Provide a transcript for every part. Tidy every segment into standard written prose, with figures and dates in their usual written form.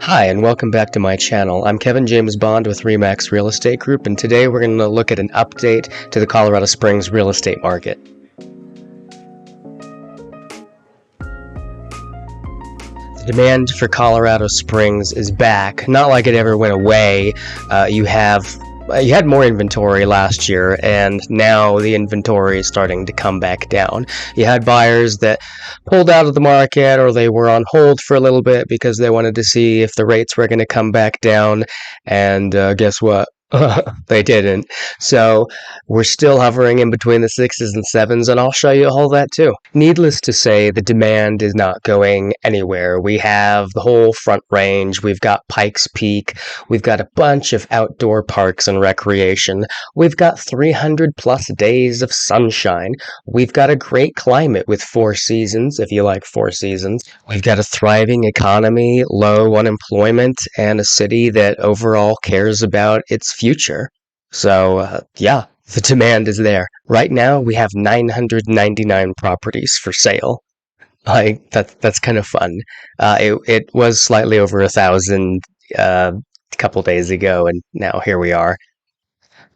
Hi, and welcome back to my channel. I'm Kevin James Bond with Remax Real Estate Group, and today we're going to look at an update to the Colorado Springs real estate market. The demand for Colorado Springs is back, not like it ever went away. You had more inventory last year, and now the inventory is starting to come back down. You had buyers that pulled out of the market, or they were on hold for a little bit because they wanted to see if the rates were going to come back down, and guess what? They didn't. So we're still hovering in between the sixes and sevens, and I'll show you all that too. Needless to say, the demand is not going anywhere. We have the whole Front Range, we've got Pikes Peak, we've got a bunch of outdoor parks and recreation, we've got 300 plus days of sunshine, we've got a great climate with four seasons, if you like four seasons. We've got a thriving economy, low unemployment, and a city that overall cares about its future. So, yeah, the demand is there. Right now, we have 999 properties for sale. Like that's kind of fun. It was slightly over 1,000 a couple days ago, and now here we are.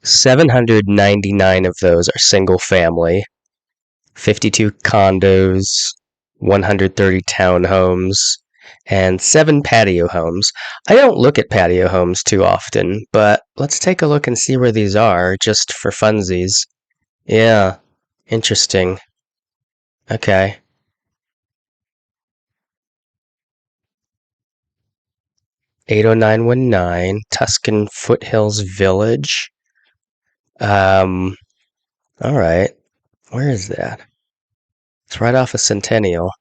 799 of those are single family, 52 condos, 130 townhomes, and 7 patio homes. I don't look at patio homes too often, but let's take a look and see where these are, just for funsies. Yeah, interesting. Okay. 80919, Tuscan Foothills Village. Um, all right. Where is that? It's right off of Centennial.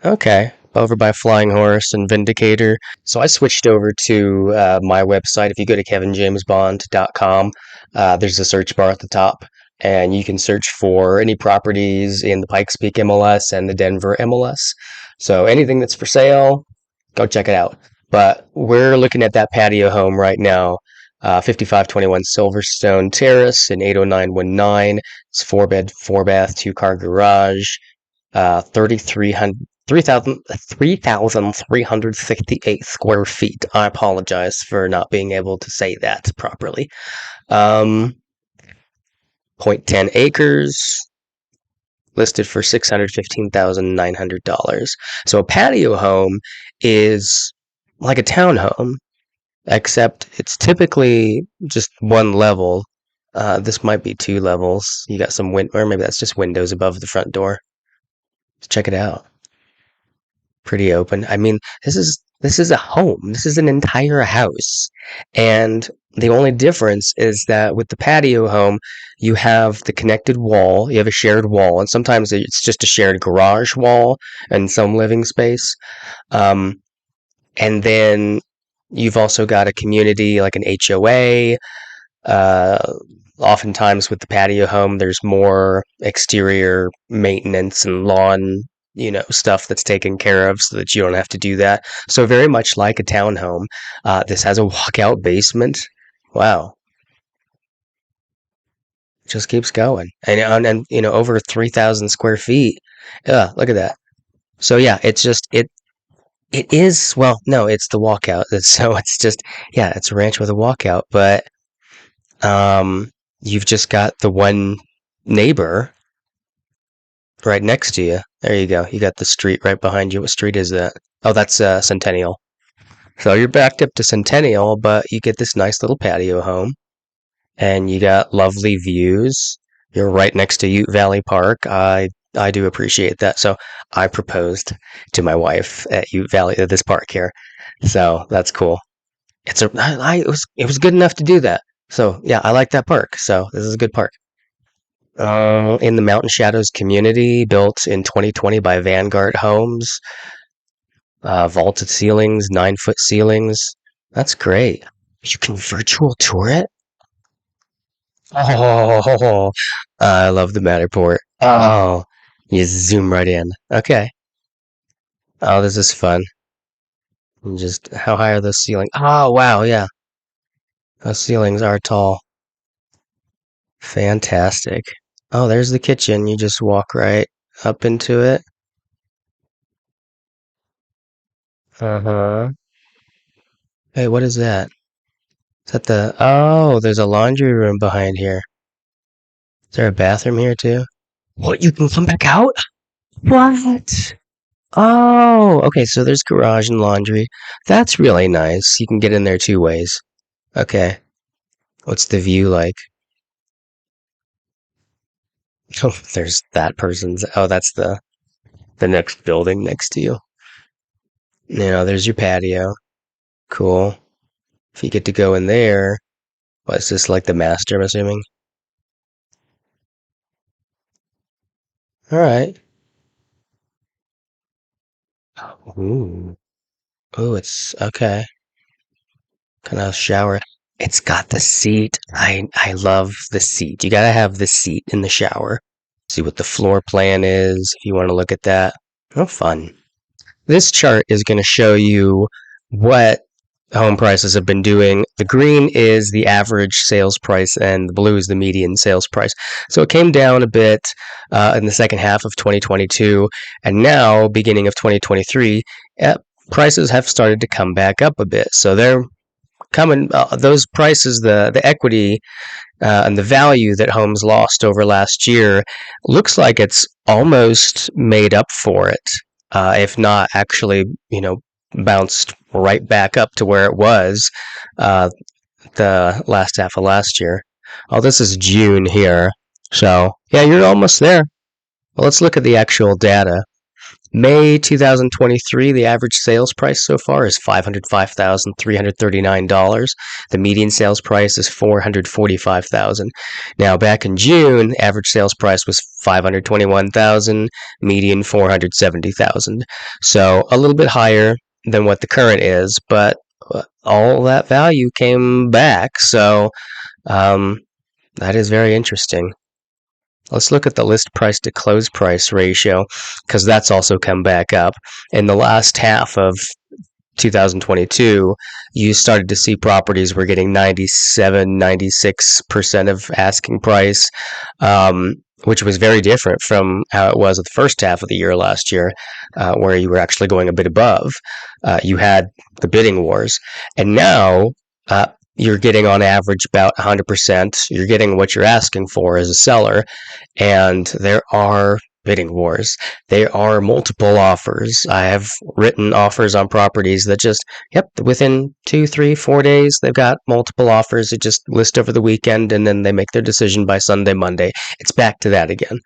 Okay, over by Flying Horse and Vindicator. So I switched over to my website. If you go to kevinjamesbond.com, there's a search bar at the top, and you can search for any properties in the Pikes Peak MLS and the Denver MLS. So anything that's for sale, go check it out. But we're looking at that patio home right now. 5521 Silverstone Terrace in 80919. It's 4 bed, 4 bath, 2 car garage. 3,300 3,368 square feet. I apologize for not being able to say that properly. Um, 0.10 acres, listed for $615,900. So a patio home is like a townhome, except it's typically just one level. This might be 2 levels. You got some or maybe that's just windows above the front door. Let's check it out. Pretty open. I mean, this is a home. This is an entire house. And the only difference is that with the patio home, you have the connected wall, you have a shared wall, and sometimes it's just a shared garage wall and some living space. Um, and then you've also got a community like an HOA. Uh, Oftentimes with the patio home, there's more exterior maintenance and lawn, stuff that's taken care of so that you don't have to do that. So very much like a townhome. This has a walkout basement. Wow, just keeps going, and over 3,000 square feet. Yeah, look at that. So yeah, it is, well, no, it's the walkout. So it's just, yeah, it's a ranch with a walkout, but you've just got the one neighbor right next to you. There you go. You got the street right behind you. What street is that? Oh, that's Centennial. So you're backed up to Centennial, but you get this nice little patio home, and you got lovely views. You're right next to Ute Valley Park. I do appreciate that. So I proposed to my wife at Ute Valley at this park here. So that's cool. It was good enough to do that. So yeah, I like that park. So this is a good park. In the Mountain Shadows community, built in 2020 by Vanguard Homes. Vaulted ceilings, 9 foot ceilings. That's great. You can virtual tour it? Oh, I love the Matterport. Oh, you zoom right in. Okay. Oh, this is fun. And just how high are those ceilings? Oh, wow, yeah. Those ceilings are tall. Fantastic. Oh, there's the kitchen. You just walk right up into it. Uh-huh. Hey, what is that? Is that the... Oh, there's a laundry room behind here. Is there a bathroom here too? What, you can come back out? What? Oh, okay, so there's garage and laundry. That's really nice. You can get in there two ways. Okay. What's the view like? Oh, there's that person's... Oh, that's the next building next to you. There's your patio. Cool. If you get to go in there, what's this, like the master, I'm assuming? Alright. Ooh. Ooh, it's okay. Kind of shower. It's got the seat. I love the seat. You gotta have the seat in the shower. See what the floor plan is if you want to look at that. Oh, fun. This chart is going to show you what home prices have been doing. The green is the average sales price, and the blue is the median sales price. So it came down a bit in the second half of 2022, and now, beginning of 2023, prices have started to come back up a bit. So they're coming, those prices, the equity and the value that homes lost over last year looks like it's almost made up for it, if not actually, bounced right back up to where it was uh, the last half of last year. Oh, this is June here. So, yeah, you're almost there. Well, let's look at the actual data. May 2023, the average sales price so far is $505,339. The median sales price is $445,000. Now, back in June, average sales price was $521,000, median $470,000. So a little bit higher than what the current is, but all that value came back. So that is very interesting. Let's look at the list price to close price ratio, because that's also come back up. In the last half of 2022, you started to see properties were getting 97, 96% of asking price, which was very different from how it was at the first half of the year last year, where you were actually going a bit above. You had the bidding wars. And now, you're getting on average about 100%. You're getting what you're asking for as a seller, and there are bidding wars. There are multiple offers. I have written offers on properties that just, yep, within 2, 3, 4 days, they've got multiple offers. They just list over the weekend, and then they make their decision by Sunday, Monday. It's back to that again.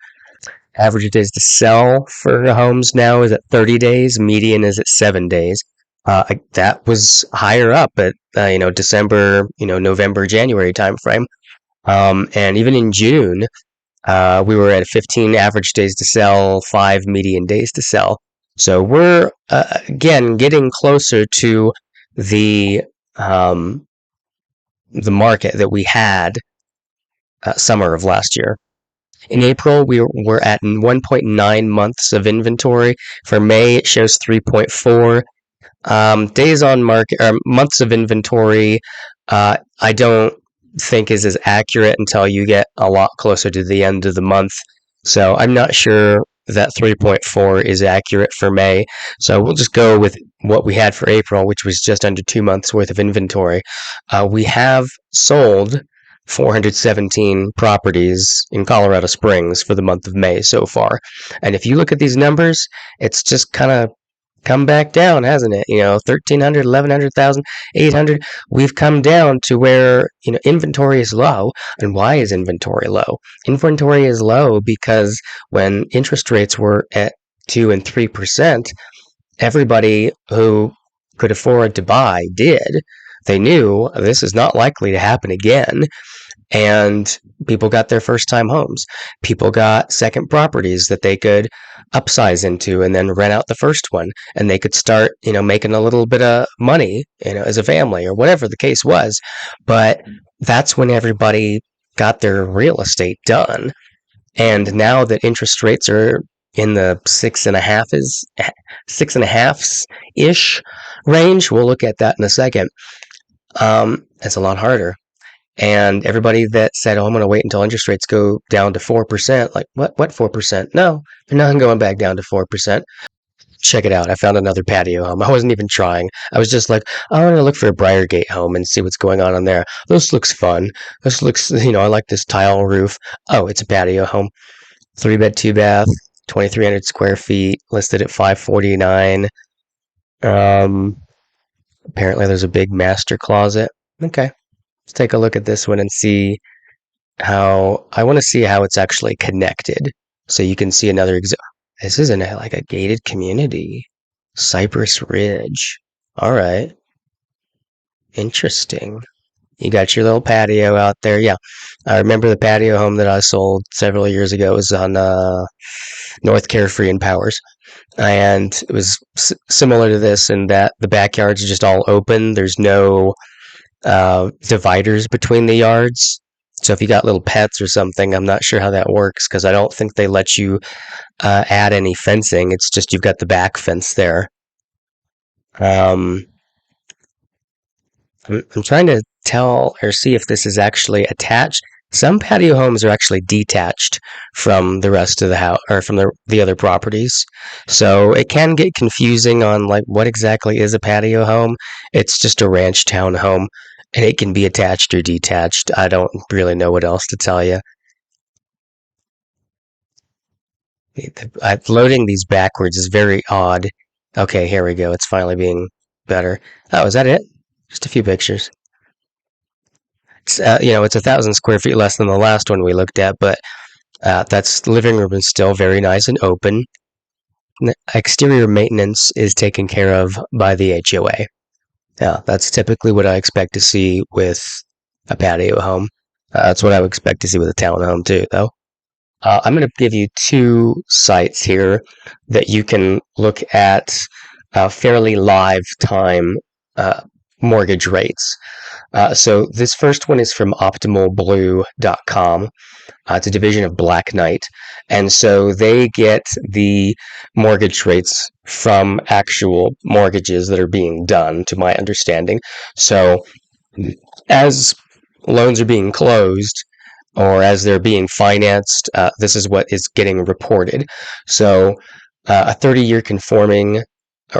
Average days to sell for homes now is at 30 days. Median is at 7 days. That was higher up at December, November, January timeframe, and even in June, we were at 15 average days to sell, 5 median days to sell. So we're again getting closer to the market that we had summer of last year. In April, we were at 1.9 months of inventory. For May, it shows 3.4. Days on market, or months of inventory, I don't think is as accurate until you get a lot closer to the end of the month. So I'm not sure that 3.4 is accurate for May. So we'll just go with what we had for April, which was just under 2 months worth of inventory. We have sold 417 properties in Colorado Springs for the month of May so far. And if you look at these numbers, it's just kind of come back down, hasn't it? 1,300, 1,100,000, 800. We've come down to where, inventory is low. And why is inventory low? Inventory is low because when interest rates were at 2 and 3%, everybody who could afford to buy did. They knew this is not likely to happen again. And people got their first time homes. People got second properties that they could upsize into and then rent out the first one. And they could start, making a little bit of money, as a family or whatever the case was. But that's when everybody got their real estate done. And now that interest rates are in the 6.5 ish range, we'll look at that in a second. It's a lot harder. And everybody that said, "Oh, I'm going to wait until interest rates go down to 4%," like, what 4%? No, they're not going back down to 4%. check it out. I found another patio home. I wasn't even trying. I was just like, oh, I'm going to look for a Briargate home and see what's going on in there. This looks fun. This looks, I like this tile roof. Oh, it's a patio home. 3-bed, 2-bath, 2,300 square feet, listed at 549. Apparently there's a big master closet. Okay. Let's take a look at this one and see I want to see how it's actually connected. So you can see another this isn't like a gated community. Cypress Ridge. All right. Interesting. You got your little patio out there. Yeah. I remember the patio home that I sold several years ago. It was on North Carefree and Powers. And it was similar to this in that the backyards are just all open. There's no dividers between the yards. So if you got little pets or something, I'm not sure how that works because I don't think they let you add any fencing. It's just you've got the back fence there. I'm trying to tell or see if this is actually attached. Some patio homes are actually detached from the rest of the house or from the other properties. So it can get confusing on like what exactly is a patio home. It's just a ranch town home and it can be attached or detached. I don't really know what else to tell you. Loading these backwards is very odd. Okay, here we go. It's finally being better. Oh, is that it? Just a few pictures. It's it's 1,000 square feet less than the last one we looked at, but that's the living room is still very nice and open. Exterior maintenance is taken care of by the HOA. Yeah, that's typically what I expect to see with a patio home. That's what I would expect to see with a townhome too, though. I'm going to give you two sites here that you can look at fairly live time mortgage rates. So this first one is from optimalblue.com. It's a division of Black Knight. And so they get the mortgage rates from actual mortgages that are being done, to my understanding. So as loans are being closed, or as they're being financed, this is what is getting reported. So a 30-year conforming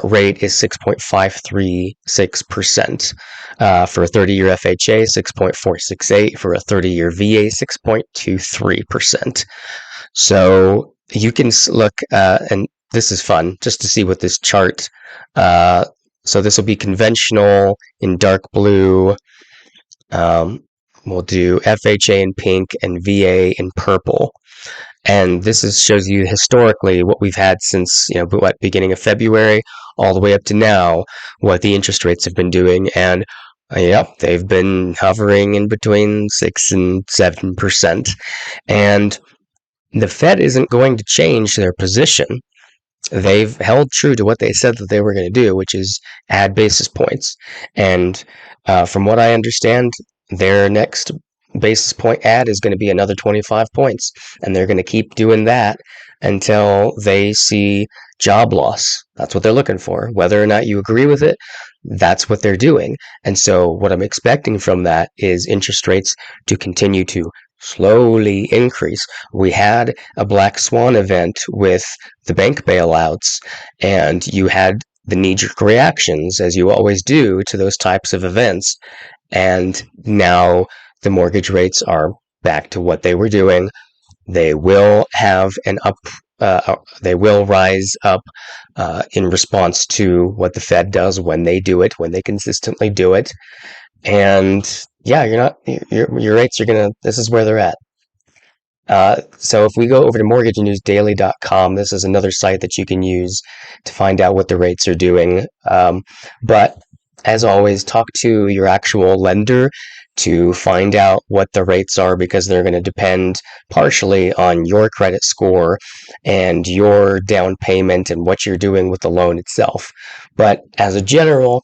rate is 6.536%. For a 30-year FHA, 6.468. For a 30-year VA, 6.23%. So you can look, and this is fun, just to see what this chart, so this will be conventional in dark blue. We'll do FHA in pink and VA in purple. And this shows you historically what we've had since, beginning of February all the way up to now, what the interest rates have been doing. And yep, they've been hovering in between 6 and 7%. And the Fed isn't going to change their position. They've held true to what they said that they were going to do, which is add basis points. And from what I understand, their next basis point add is going to be another 25 points. And they're going to keep doing that until they see job loss. That's what they're looking for. Whether or not you agree with it, that's what they're doing. And so what I'm expecting from that is interest rates to continue to slowly increase. We had a black swan event with the bank bailouts, and you had the knee-jerk reactions, as you always do, to those types of events. And now the mortgage rates are back to what they were doing. They will have they will rise up in response to what the Fed does when they do it, when they consistently do it. And yeah, your rates are this is where they're at. So if we go over to mortgagenewsdaily.com, this is another site that you can use to find out what the rates are doing. But as always, talk to your actual lender to find out what the rates are, because they're going to depend partially on your credit score and your down payment and what you're doing with the loan itself. But as a general,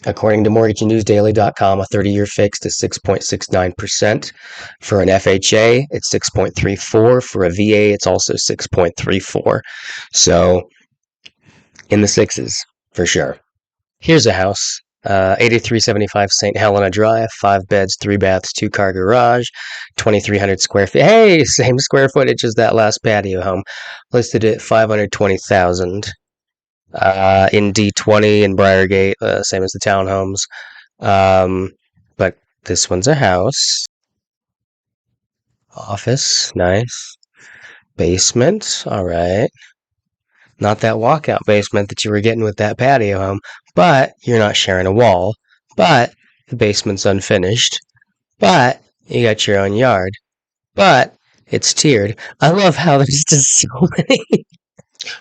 according to mortgagenewsdaily.com, a 30-year fixed is 6.69%. For an FHA, it's 6.34. For a VA, it's also 6.34. So in the sixes, for sure. Here's a house. 8375 St. Helena Drive, 5 beds, 3 baths, 2-car garage, 2,300 square feet. Hey, same square footage as that last patio home. Listed at $520,000. in D20 in Briargate, same as the townhomes. But this one's a house. Office, nice. Basement, all right. Not that walkout basement that you were getting with that patio home, but you're not sharing a wall. But the basement's unfinished. But you got your own yard. But it's tiered. I love how there's just so many.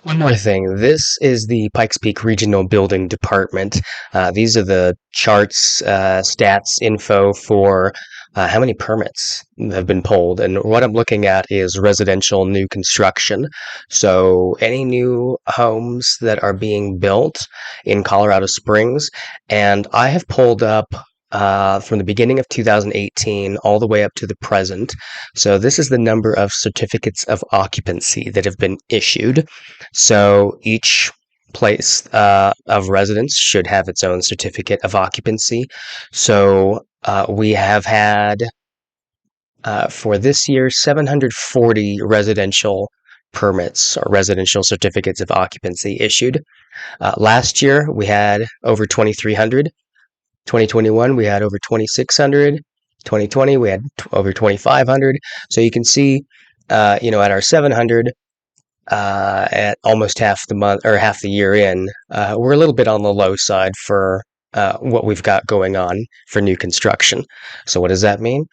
One more thing. This is the Pikes Peak Regional Building Department. These are the charts, stats, info for how many permits have been pulled. And what I'm looking at is residential new construction. So any new homes that are being built in Colorado Springs. And I have pulled up from the beginning of 2018 all the way up to the present. So this is the number of certificates of occupancy that have been issued. So each place of residence should have its own certificate of occupancy. So we have had for this year 740 residential permits or residential certificates of occupancy issued. Last year we had over 2,300. 2021 we had over 2,600. 2020 we had over 2,500. So you can see, at our 700, at almost half the month or half the year in, we're a little bit on the low side for what we've got going on for new construction. So what does that mean?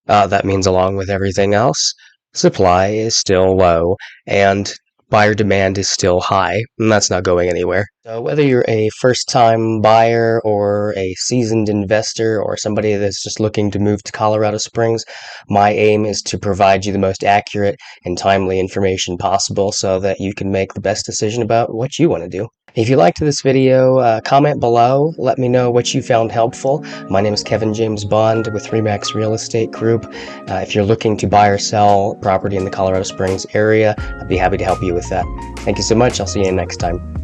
That means along with everything else, supply is still low and buyer demand is still high, and that's not going anywhere. So whether you're a first-time buyer or a seasoned investor or somebody that's just looking to move to Colorado Springs, my aim is to provide you the most accurate and timely information possible so that you can make the best decision about what you want to do. If you liked this video, comment below. Let me know what you found helpful. My name is Kevin James Bond with Remax Real Estate Group. If you're looking to buy or sell property in the Colorado Springs area, I'd be happy to help you with that. Thank you so much. I'll see you next time.